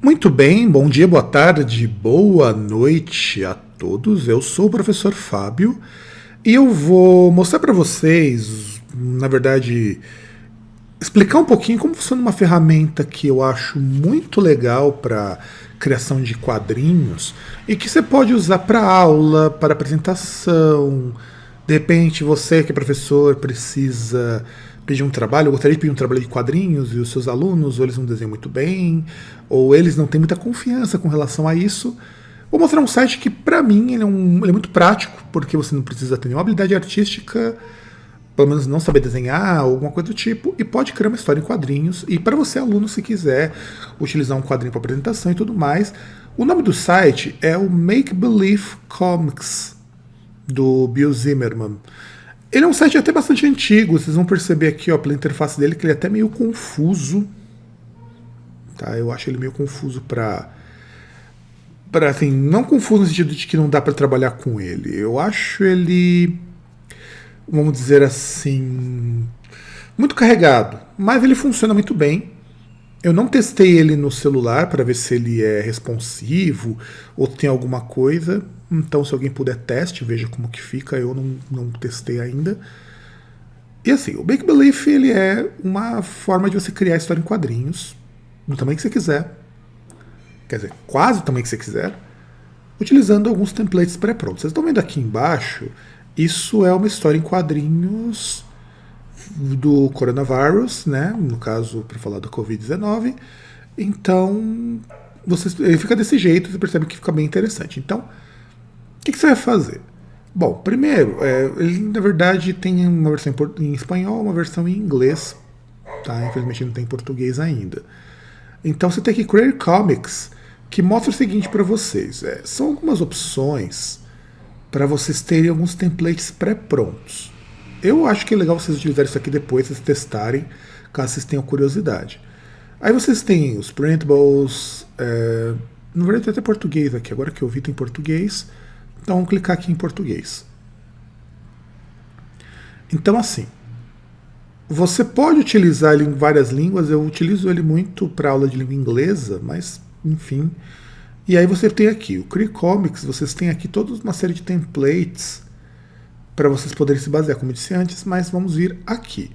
Muito bem, bom dia, boa tarde, boa noite a todos. Eu sou o professor Fábio e eu vou mostrar para vocês, na verdade, explicar um pouquinho como funciona uma ferramenta que eu acho muito legal para criação de quadrinhos e que você pode usar para aula, para apresentação. De repente, você que é professor precisa pedir um trabalho, eu gostaria de pedir um trabalho de quadrinhos e os seus alunos, ou eles não desenham muito bem, ou eles não têm muita confiança com relação a isso. Vou mostrar um site que, para mim, ele é muito prático, porque você não precisa ter nenhuma habilidade artística, pelo menos não saber desenhar, ou alguma coisa do tipo, e pode criar uma história em quadrinhos. E para você, aluno, se quiser utilizar um quadrinho para apresentação e tudo mais, o nome do site é o Make Believe Comics, do Bill Zimmerman. Ele é um site até bastante antigo, vocês vão perceber aqui, ó, pela interface dele, que ele é até meio confuso. Tá? Eu acho ele meio confuso para assim, não confuso no sentido de que não dá para trabalhar com ele. Eu acho ele, vamos dizer assim, muito carregado, mas ele funciona muito bem. Eu não testei ele no celular para ver se ele é responsivo ou tem alguma coisa. Então, se alguém puder teste, veja como que fica. Eu não testei ainda. E assim, o Make Believe ele é uma forma de você criar história em quadrinhos, do tamanho que você quiser. Quer dizer, quase o tamanho que você quiser, utilizando alguns templates pré-prontos. Vocês estão vendo aqui embaixo, isso é uma história em quadrinhos do coronavírus, né? No caso, para falar do Covid-19. Então, ele fica desse jeito, você percebe que fica bem interessante. Então, o que você vai fazer? Bom, primeiro, ele na verdade tem uma versão em espanhol, uma versão em inglês, tá? Infelizmente não tem em português ainda. Então você tem aqui Create Comics, que mostra o seguinte para vocês: são algumas opções para vocês terem alguns templates pré-prontos. Eu acho que é legal vocês utilizarem isso aqui depois, vocês testarem, caso vocês tenham curiosidade. Aí vocês têm os printables, na verdade tem até português aqui, agora que eu vi tem português, então vamos clicar aqui em português. Então assim, você pode utilizar ele em várias línguas, eu utilizo ele muito para aula de língua inglesa, mas enfim. E aí você tem aqui o Cree Comics, vocês têm aqui toda uma série de templates para vocês poderem se basear, como eu disse antes, mas vamos vir aqui.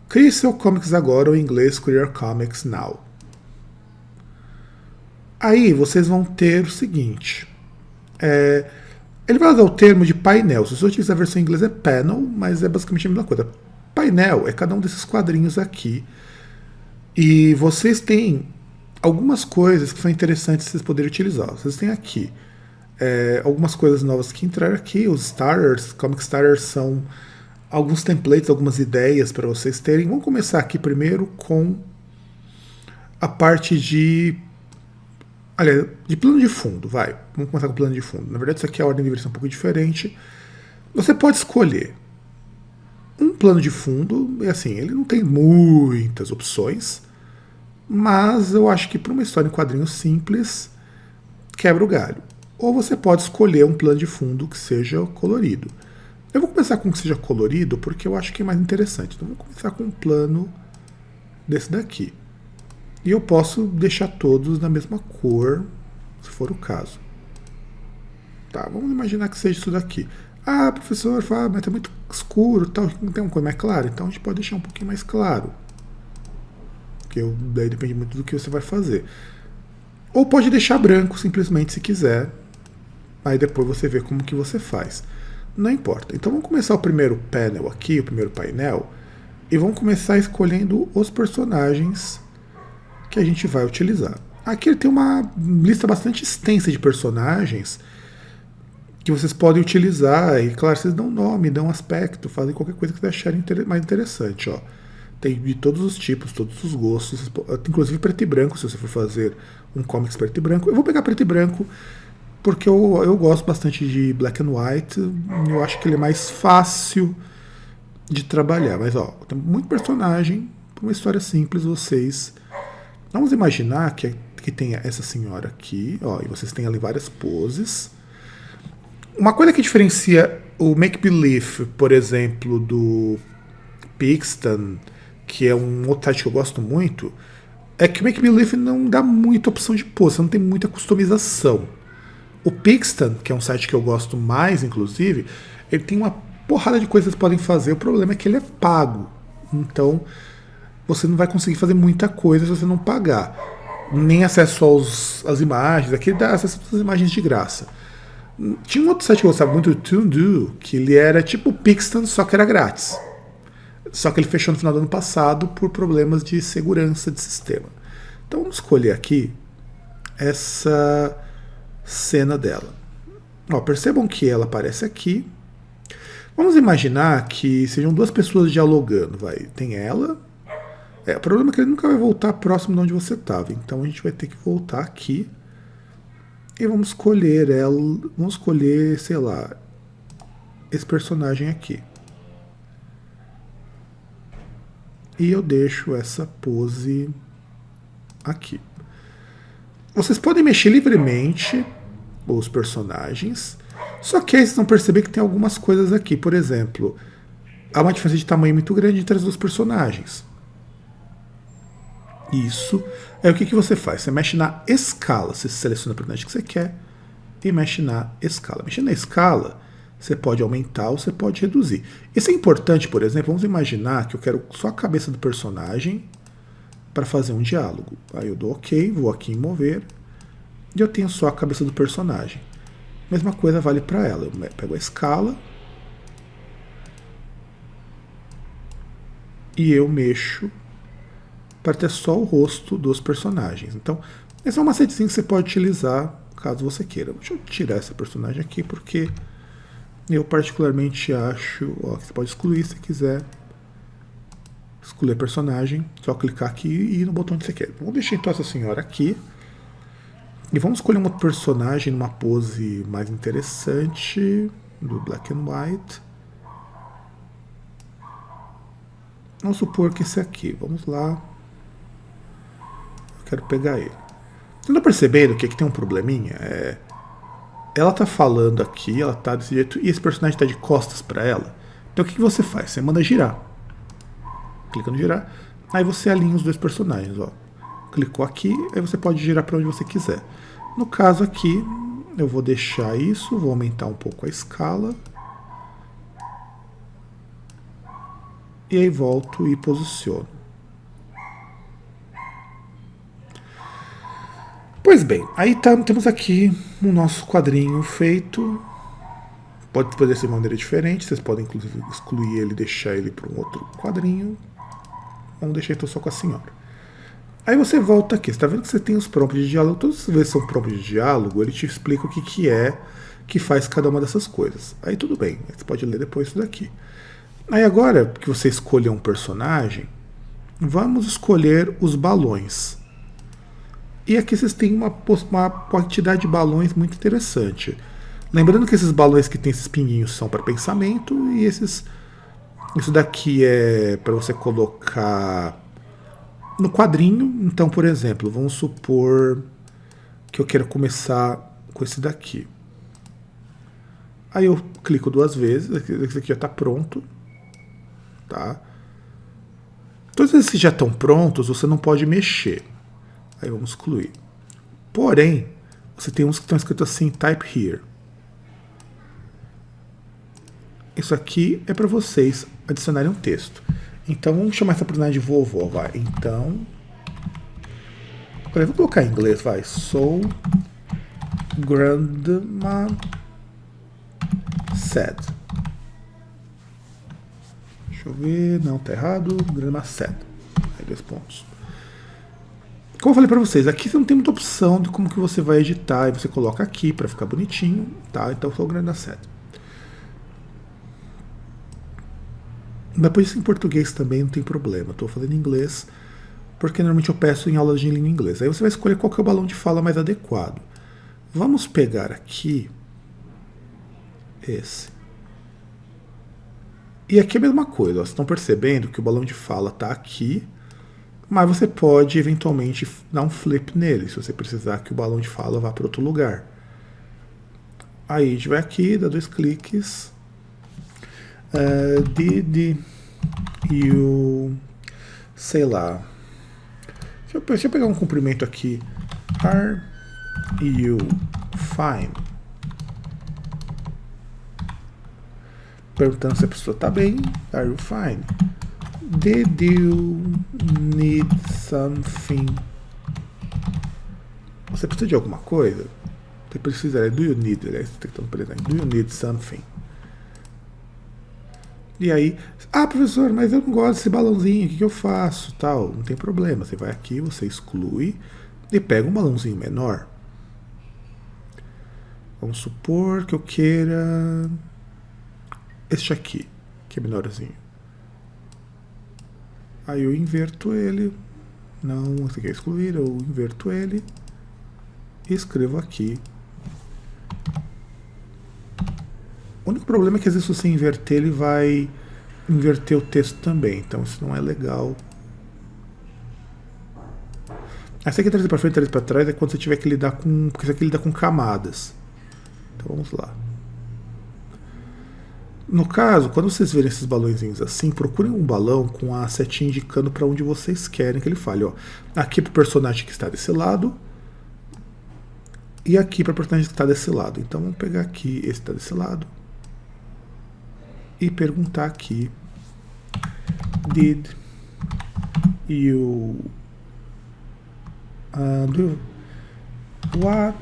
Crie seu comics agora, ou em inglês, Create Comics Now. Aí vocês vão ter o seguinte, ele vai usar o termo de painel. Se você utilizar a versão em inglês é panel, mas é basicamente a mesma coisa. Painel é cada um desses quadrinhos aqui. E vocês têm algumas coisas que são interessantes vocês poderem utilizar. Vocês têm aqui algumas coisas novas que entraram aqui. Os starters, comic starters são alguns templates, algumas ideias para vocês terem. Vamos começar aqui primeiro com a parte de plano de fundo, vai. Vamos começar com o plano de fundo. Na verdade, isso aqui a ordem deveria ser um pouco diferente. Você pode escolher um plano de fundo, e assim, ele não tem muitas opções, mas eu acho que para uma história em quadrinhos simples, quebra o galho. Ou você pode escolher um plano de fundo que seja colorido. Eu vou começar com que seja colorido, porque eu acho que é mais interessante. Então, vou começar com um plano desse daqui. E eu posso deixar todos na mesma cor, se for o caso. Tá, vamos imaginar que seja isso daqui. Ah, professor, mas é muito escuro, tal, não tem uma cor mais clara? Então a gente pode deixar um pouquinho mais claro. Porque daí depende muito do que você vai fazer. Ou pode deixar branco, simplesmente, se quiser. Aí depois você vê como que você faz. Não importa. Então vamos começar o primeiro panel aqui, o primeiro painel. E vamos começar escolhendo os personagens que a gente vai utilizar. Aqui ele tem uma lista bastante extensa de personagens que vocês podem utilizar. E claro, vocês dão nome, dão aspecto, fazem qualquer coisa que vocês acharem mais interessante. Ó. Tem de todos os tipos, todos os gostos, inclusive preto e branco, se você for fazer um comics preto e branco. Eu vou pegar preto e branco porque eu gosto bastante de black and white. Eu acho que ele é mais fácil de trabalhar. Mas ó, tem muito personagem para uma história simples. Vocês vamos imaginar que tem essa senhora aqui, ó, e vocês têm ali várias poses. Uma coisa que diferencia o Make Believe, por exemplo, do Pixton, que é um outro site que eu gosto muito, é que o Make Believe não dá muita opção de pose, você não tem muita customização. O Pixton, que é um site que eu gosto mais, inclusive, ele tem uma porrada de coisas que podem fazer. O problema é que ele é pago. Então, você não vai conseguir fazer muita coisa se você não pagar. Nem acesso às imagens. Aqui dá acesso às imagens de graça. Tinha um outro site que eu gostava muito, o ToonDo, que ele era tipo o Pixton, só que era grátis. Só que ele fechou no final do ano passado por problemas de segurança de sistema. Então vamos escolher aqui essa cena dela. Ó, percebam que ela aparece aqui. Vamos imaginar que sejam duas pessoas dialogando. Tem ela. O problema é que ele nunca vai voltar próximo de onde você estava. Então a gente vai ter que voltar aqui. E vamos escolher ela. Vamos escolher, sei lá, esse personagem aqui. E eu deixo essa pose aqui. Vocês podem mexer livremente os personagens, só que aí vocês vão perceber que tem algumas coisas aqui. Por exemplo, há uma diferença de tamanho muito grande entre as duas personagens. Isso. Aí o que você faz? Você mexe na escala. Você seleciona o personagem que você quer e mexe na escala. Mexendo na escala, você pode aumentar ou você pode reduzir. Isso é importante, por exemplo, vamos imaginar que eu quero só a cabeça do personagem para fazer um diálogo. Aí eu dou OK, vou aqui em mover e eu tenho só a cabeça do personagem. Mesma coisa vale para ela. Eu pego a escala e eu mexo para ter só o rosto dos personagens. Então, esse é um macetezinho que você pode utilizar caso você queira. Deixa eu tirar essa personagem aqui porque eu particularmente acho que você pode excluir se quiser. Escolher personagem, só clicar aqui e ir no botão que você quer. Vamos deixar então essa senhora aqui. E vamos escolher um outro personagem numa pose mais interessante, do Black and White. Vamos supor que esse aqui, vamos lá. Eu quero pegar ele. Vocês estão percebendo que aqui tem um probleminha? Ela tá falando aqui, ela tá desse jeito, e esse personagem tá de costas para ela. Então o que você faz? Você manda girar. Clica no girar, aí você alinha os dois personagens. Ó. Clicou aqui, aí você pode girar para onde você quiser. No caso aqui, eu vou deixar isso, vou aumentar um pouco a escala. E aí volto e posiciono. Pois bem, aí temos aqui o nosso quadrinho feito. Pode ser de maneira diferente, vocês podem inclusive excluir ele e deixar ele para um outro quadrinho. Vamos deixar então só com a senhora. Aí você volta aqui, você está vendo que você tem os prompts de diálogo. Todas as vezes que são prompts de diálogo, ele te explica o que é que faz cada uma dessas coisas. Aí tudo bem, você pode ler depois isso daqui. Aí agora que você escolheu um personagem, vamos escolher os balões. E aqui vocês têm uma quantidade de balões muito interessante. Lembrando que esses balões que tem esses pinguinhos são para pensamento e isso daqui é para você colocar no quadrinho. Então, por exemplo, vamos supor que eu quero começar com esse daqui. Aí eu clico duas vezes, esse aqui já está pronto. Tá? Todos esses que já estão prontos, você não pode mexer. Aí vamos excluir. Porém, você tem uns que estão escritos assim, type here. Isso aqui é para vocês adicionarem um texto. Então vamos chamar essa personagem de vovó, vai. Então, eu vou colocar em inglês, vai. So grandma said. Deixa eu ver, não, tá errado. Grandma said. Aí 2 pontos. Como eu falei para vocês, aqui você não tem muita opção de como que você vai editar. E você coloca aqui para ficar bonitinho, tá? Então só o grandma said. Depois isso em português também não tem problema. Estou fazendo em inglês porque normalmente eu peço em aulas de língua inglesa. Aí você vai escolher qual que é o balão de fala mais adequado. Vamos pegar aqui esse. E aqui é a mesma coisa. Ó, vocês estão percebendo que o balão de fala está aqui, mas você pode eventualmente dar um flip nele, se você precisar que o balão de fala vá para outro lugar. Aí a gente vai aqui, dá 2 cliques. Did you, sei lá, Deixa eu pegar um cumprimento aqui. Are you fine? Perguntando se a pessoa tá bem. Are you fine? Did you need something? Você precisa de alguma coisa? Você precisa, do you need, aliás, você tem que estar presente. Do you need something? E aí, professor, mas eu não gosto desse balãozinho, o que eu faço? Tal, não tem problema, você vai aqui, você exclui e pega um balãozinho menor. Vamos supor que eu queira este aqui, que é menorzinho. Aí eu inverto ele. Não, esse aqui é excluir, eu inverto ele e escrevo aqui. O único problema é que às vezes se você inverter, ele vai inverter o texto também, então isso não é legal. Essa aqui trazer para frente, trazer para trás é quando você tiver que lidar com, porque isso aqui lida com camadas. Então vamos lá. No caso, quando vocês verem esses balãozinhos assim, procurem um balão com a setinha indicando para onde vocês querem que ele fale. Ó, aqui para o personagem que está desse lado e aqui para o personagem que está desse lado. Então vamos pegar aqui esse que está desse lado e perguntar aqui: Did you do? What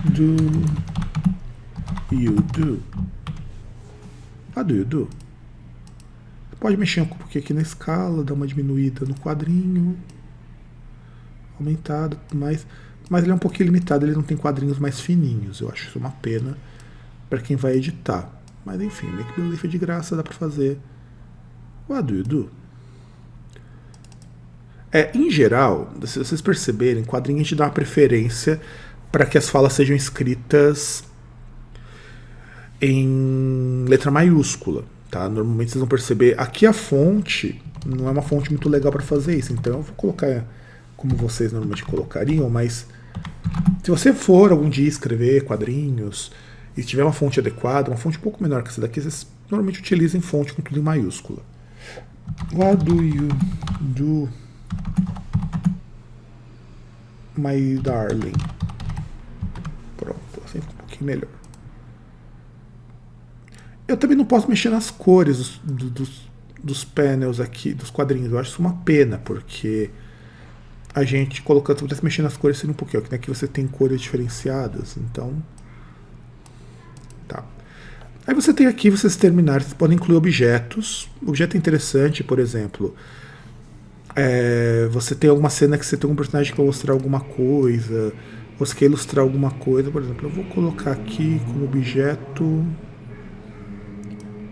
do you do? What do you do? Você pode mexer um pouquinho aqui na escala, dar uma diminuída no quadrinho, aumentado, mas ele é um pouquinho limitado, ele não tem quadrinhos mais fininhos. Eu acho isso uma pena para quem vai editar. Mas enfim, Make Believe é de graça, dá pra fazer. What do you do? Em geral, se vocês perceberem, quadrinho a gente dá uma preferência para que as falas sejam escritas em letra maiúscula, tá? Normalmente vocês vão perceber, aqui a fonte não é uma fonte muito legal para fazer isso, então eu vou colocar como vocês normalmente colocariam, mas se você for algum dia escrever quadrinhos e tiver uma fonte adequada, uma fonte um pouco menor que essa daqui, vocês normalmente utilizem fonte com tudo em maiúscula. What do you do, my darling? Pronto, assim fica um pouquinho melhor. Eu também não posso mexer nas cores dos panels aqui, dos quadrinhos. Eu acho isso uma pena, porque a gente colocando, se pudesse mexer nas cores seria um pouquinho, que aqui você tem cores diferenciadas, então tá. Aí você tem aqui, vocês terminarem, vocês podem incluir objetos. Objeto interessante, por exemplo, você tem alguma cena que você tem um personagem que vai mostrar alguma coisa, você quer ilustrar alguma coisa, por exemplo, eu vou colocar aqui como objeto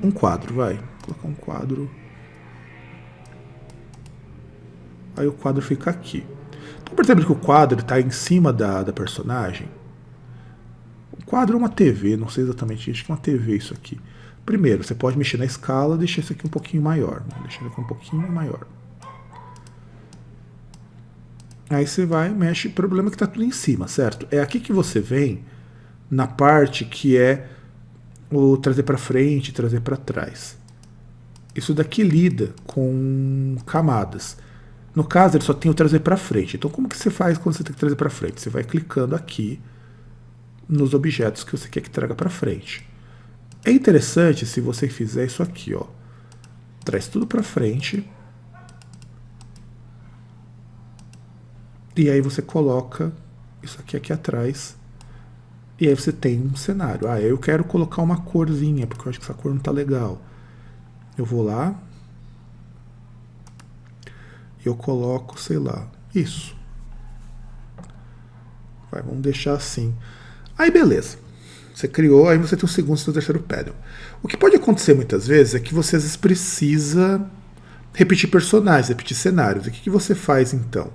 um quadro, vai. Vou colocar um quadro. Aí o quadro fica aqui. Então percebe que o quadro está em cima da personagem? O quadro é uma TV, não sei exatamente, acho que é uma TV isso aqui. Primeiro, você pode mexer na escala, deixar isso aqui um pouquinho maior. Deixar isso aqui um pouquinho maior. Aí você vai, mexe, o problema é que está tudo em cima, certo? É aqui que você vem na parte que é o trazer para frente, trazer para trás. Isso daqui lida com camadas. No caso, ele só tem o trazer para frente. Então, como que você faz quando você tem que trazer para frente? Você vai clicando aqui nos objetos que você quer que traga para frente. É interessante se você fizer isso aqui, ó. Traz tudo para frente. E aí você coloca isso aqui atrás. E aí você tem um cenário. Eu quero colocar uma corzinha, porque eu acho que essa cor não tá legal. Eu vou lá. E eu coloco, sei lá, isso. Vamos deixar assim. Aí beleza. Você criou, aí você tem o segundo e o terceiro panel. O que pode acontecer muitas vezes é que você às vezes precisa repetir personagens, repetir cenários. E o que você faz então?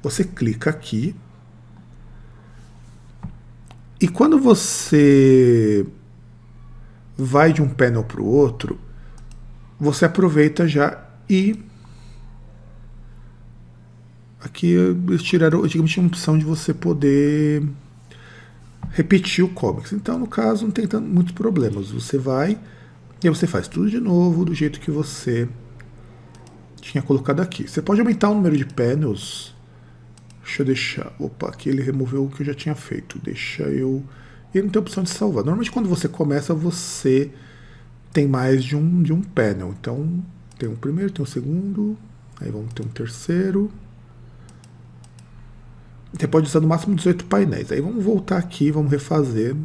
Você clica aqui. E quando você vai de um panel para o outro, você aproveita já e aqui eles tiraram, digamos, tinha uma opção de você poder repetir o comics. Então, no caso, não tem muitos problemas. Você vai e aí você faz tudo de novo do jeito que você tinha colocado aqui. Você pode aumentar o número de panels. Deixa eu deixar... Opa, aqui ele removeu o que eu já tinha feito. Deixa eu... Ele não tem opção de salvar. Normalmente quando você começa, você tem mais de um panel. Então, tem um primeiro, tem um segundo. Aí vamos ter um terceiro. Você pode usar no máximo 18 painéis. Aí vamos voltar aqui, vamos refazer.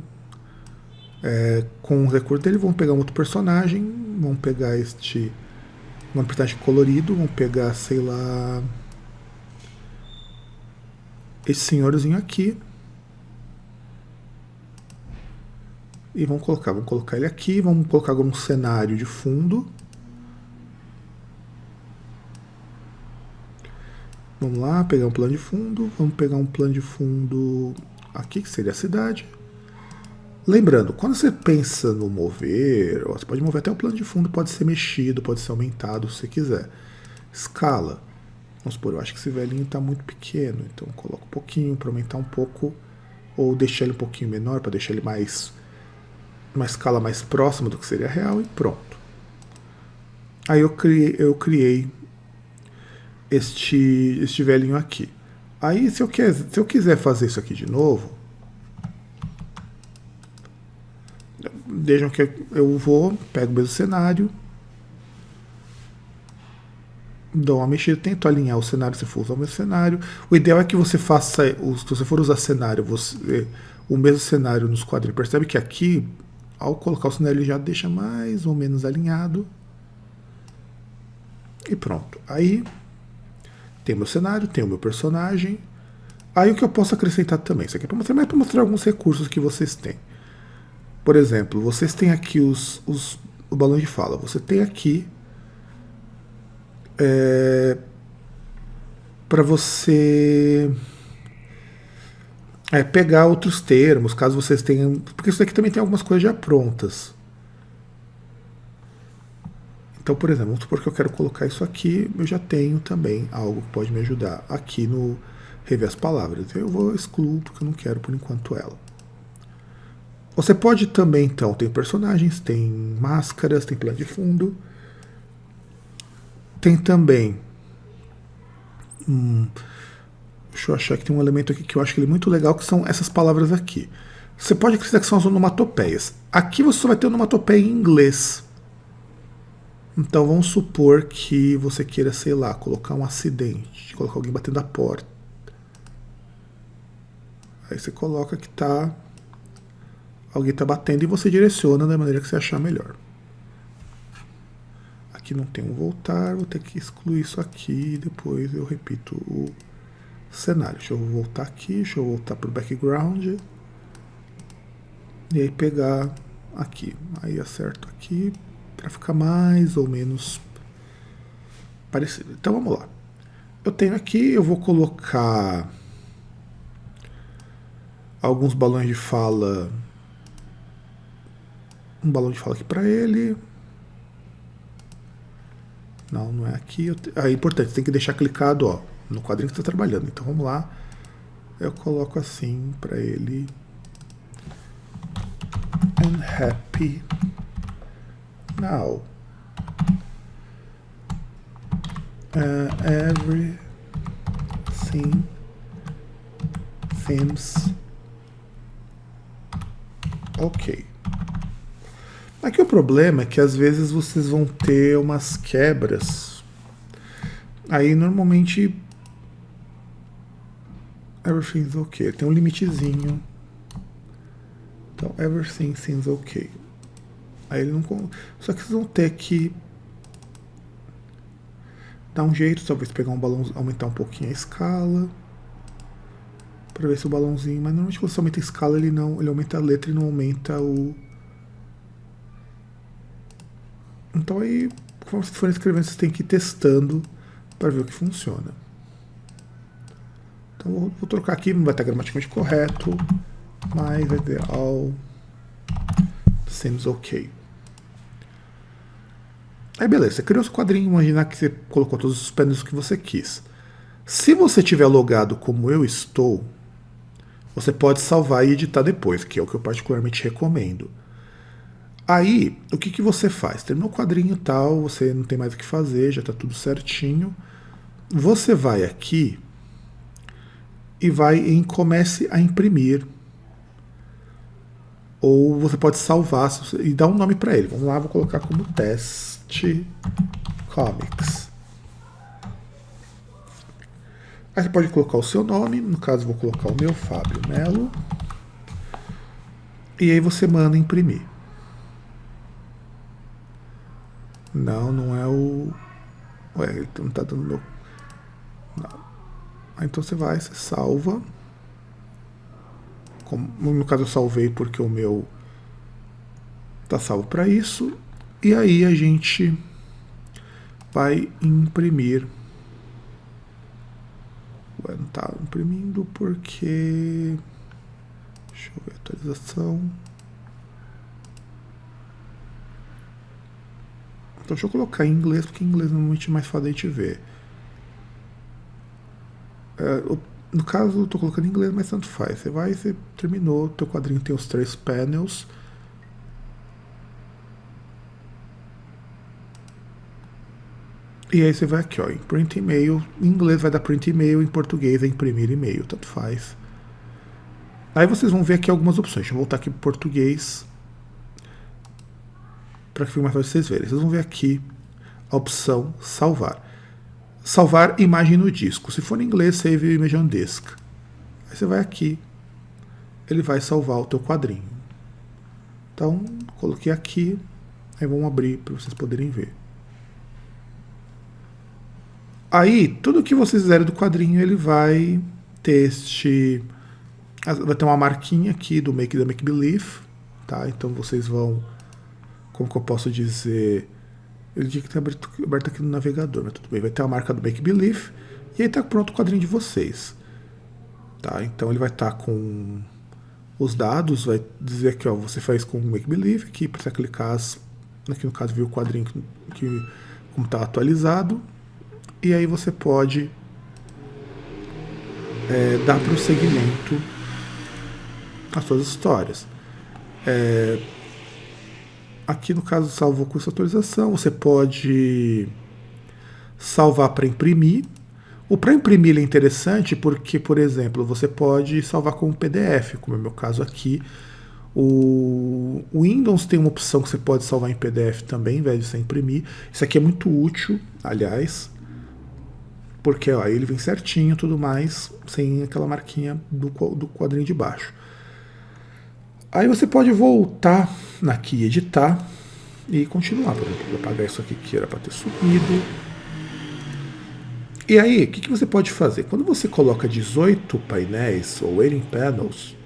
Com o recurso dele, vamos pegar um outro personagem. Vamos pegar um personagem colorido. Vamos pegar, sei lá... esse senhorzinho aqui. E vamos colocar ele aqui. Vamos colocar algum cenário de fundo. Vamos lá, pegar um plano de fundo. Vamos pegar um plano de fundo aqui, que seria a cidade. Lembrando, quando você pensa no mover, você pode mover até o plano de fundo, pode ser mexido, pode ser aumentado, se você quiser. Escala. Vamos supor, eu acho que esse velhinho está muito pequeno, então coloco um pouquinho para aumentar um pouco, ou deixar ele um pouquinho menor, para deixar ele uma escala mais próxima do que seria real, e pronto. Aí eu criei este velhinho aqui. Aí se eu quiser fazer isso aqui de novo, vejam que eu pego o mesmo cenário, dou uma mexida, tento alinhar o cenário se for usar o mesmo cenário. O ideal é que você faça, se você for usar cenário, o mesmo cenário nos quadrinhos. Percebe que aqui, ao colocar o cenário, ele já deixa mais ou menos alinhado. E pronto. Aí tem o meu cenário, tem o meu personagem. Aí o que eu posso acrescentar também, isso aqui é para mostrar alguns recursos que vocês têm. Por exemplo, vocês têm aqui o balão de fala. Você tem aqui para você pegar outros termos, caso vocês tenham... Porque isso daqui também tem algumas coisas já prontas. Então, por exemplo, vamos supor que eu quero colocar isso aqui, eu já tenho também algo que pode me ajudar aqui no rever as palavras. Eu vou excluir porque eu não quero por enquanto ela. Você pode também, então, tem personagens, tem máscaras, tem plano de fundo. Tem também... deixa eu achar que tem um elemento aqui que eu acho que ele é muito legal, que são essas palavras aqui. Você pode acrescentar que são as onomatopeias. Aqui você só vai ter onomatopeia em inglês. Então vamos supor que você queira, sei lá, colocar um acidente, colocar alguém batendo a porta. Aí você coloca que alguém está batendo e você direciona da maneira que você achar melhor. Aqui não tem um voltar, vou ter que excluir isso aqui e depois eu repito o cenário. Deixa eu voltar aqui, deixa eu voltar para o background. E aí pegar aqui. Aí acerto aqui para ficar mais ou menos parecido. Então vamos lá. Eu tenho aqui, eu vou colocar alguns balões de fala. Um balão de fala aqui para ele. Não é aqui. É importante, você tem que deixar clicado no quadrinho que você está trabalhando. Então vamos lá. Eu coloco assim para ele. I'm happy now. Everything seems ok. Aqui o problema é que às vezes vocês vão ter umas quebras. Aí normalmente everything's ok. Tem um limitezinho. Então everything seems ok. Aí ele não... Só que vocês vão ter que dar um jeito, talvez pegar um balão, aumentar um pouquinho a escala. Pra ver se o balãozinho... Mas normalmente quando você aumenta a escala, ele aumenta a letra e não aumenta o... Então aí, conforme vocês forem escrevendo, vocês têm que ir testando para ver o que funciona. Então vou trocar aqui, não vai estar gramaticalmente correto, mas vai ter all seems ok. Aí beleza, você criou seu quadrinho, imaginar que você colocou todos os painéis que você quis. Se você tiver logado como eu estou, você pode salvar e editar depois, que é o que eu particularmente recomendo. Aí, o que você faz? Terminou o quadrinho e tal, você não tem mais o que fazer, já está tudo certinho. Você vai aqui e vai em comece a imprimir. Ou você pode salvar e dar um nome para ele. Vamos lá, vou colocar como teste comics. Aí você pode colocar o seu nome, no caso vou colocar o meu, Fábio Melo. E aí você manda imprimir. Não, não é o... Ué, ele não tá dando meu... Não. Aí então você vai, você salva. Como, no caso eu salvei porque o meu tá salvo para isso. E aí a gente vai imprimir. Ué, não tá imprimindo porque... Deixa eu ver a atualização. Então deixa eu colocar em inglês, porque em inglês normalmente é mais fácil a gente ver. No caso eu tô colocando em inglês, mas tanto faz. Você vai, você terminou, teu quadrinho tem os 3 panels. E aí você vai aqui, ó, em print e-mail. Em inglês vai dar print e-mail, em português é imprimir e-mail, tanto faz. Aí vocês vão ver aqui algumas opções. Deixa eu voltar aqui para português, para que fique mais fácil vocês verem. Vocês vão ver aqui a opção salvar. Salvar imagem no disco. Se for em inglês, save image on disk. Aí você vai aqui, ele vai salvar o teu quadrinho. Então, coloquei aqui, aí vamos abrir para vocês poderem ver. Aí, tudo que vocês fizerem do quadrinho, ele vai ter vai ter uma marquinha aqui do Make Believe, tá? Então vocês vão, como que eu posso dizer, ele tinha que ter aberto aqui no navegador, mas tudo bem, vai ter a marca do Make Believe, e aí tá pronto o quadrinho de vocês, tá? Então ele vai estar com os dados, vai dizer aqui, ó, você faz com o Make Believe, aqui para você clicar, aqui no caso viu o quadrinho como está atualizado, e aí você pode dar prosseguimento às suas histórias. Aqui no caso salvou com essa atualização, você pode salvar para imprimir. O para imprimir é interessante porque, por exemplo, você pode salvar como PDF, como é o meu caso aqui. O Windows tem uma opção que você pode salvar em PDF também, ao invés de você imprimir. Isso aqui é muito útil, aliás, porque ó, ele vem certinho e tudo mais, sem aquela marquinha do quadrinho de baixo. Aí você pode voltar aqui, editar e continuar. Por exemplo, vou apagar isso aqui que era para ter sumido. E aí, o que você pode fazer? Quando você coloca 18 painéis ou 18 panels,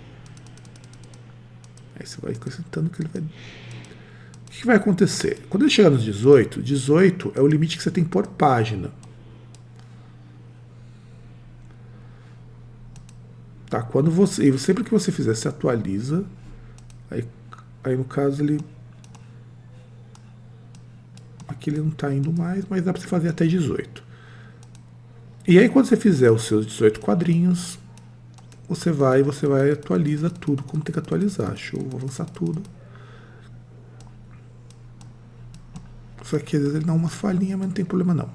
aí você vai acrescentando que ele vai... O que vai acontecer? Quando ele chegar nos 18, 18 é o limite que você tem por página. Tá? Sempre que você fizer, se atualiza. Aí no caso ele... Aqui ele não está indo mais, mas dá para você fazer até 18. E aí quando você fizer os seus 18 quadrinhos, você vai e atualiza tudo como tem que atualizar. Deixa eu avançar tudo. Só que às vezes ele dá uma falhinha, mas não tem problema não.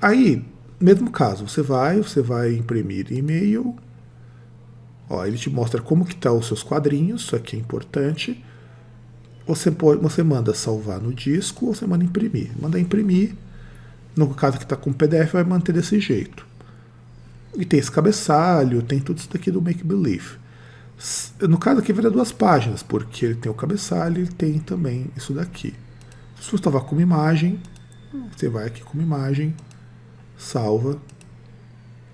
Aí, mesmo caso, você vai imprimir e-mail. Ó, ele te mostra como que tá os seus quadrinhos, isso aqui é importante. Você manda salvar no disco ou você manda imprimir. Manda imprimir, no caso que está com PDF, vai manter desse jeito. E tem esse cabeçalho, tem tudo isso daqui do Make Believe. No caso aqui vai dar 2 páginas, porque ele tem o cabeçalho e tem também isso daqui. Se você estava com uma imagem, você vai aqui com uma imagem, salva,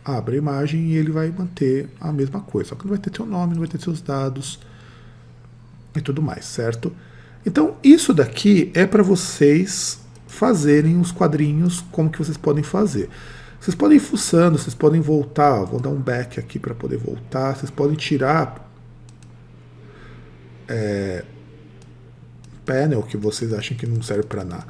abre a imagem e ele vai manter a mesma coisa. Só que não vai ter seu nome, não vai ter seus dados e tudo mais, certo? Então isso daqui é para vocês fazerem os quadrinhos como que vocês podem fazer. Vocês podem ir fuçando, vocês podem voltar, vou dar um back aqui para poder voltar, vocês podem tirar panel que vocês acham que não serve para nada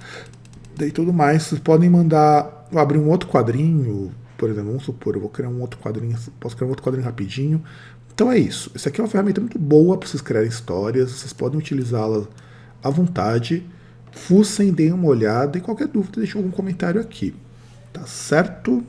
e tudo mais. Vocês podem mandar, abrir um outro quadrinho, por exemplo, vamos supor, eu vou criar um outro quadrinho, posso criar um outro quadrinho rapidinho. Então é isso. Isso aqui é uma ferramenta muito boa para vocês criarem histórias, vocês podem utilizá-la à vontade, fuçem, deem uma olhada e qualquer dúvida deixem algum comentário aqui. Tá certo?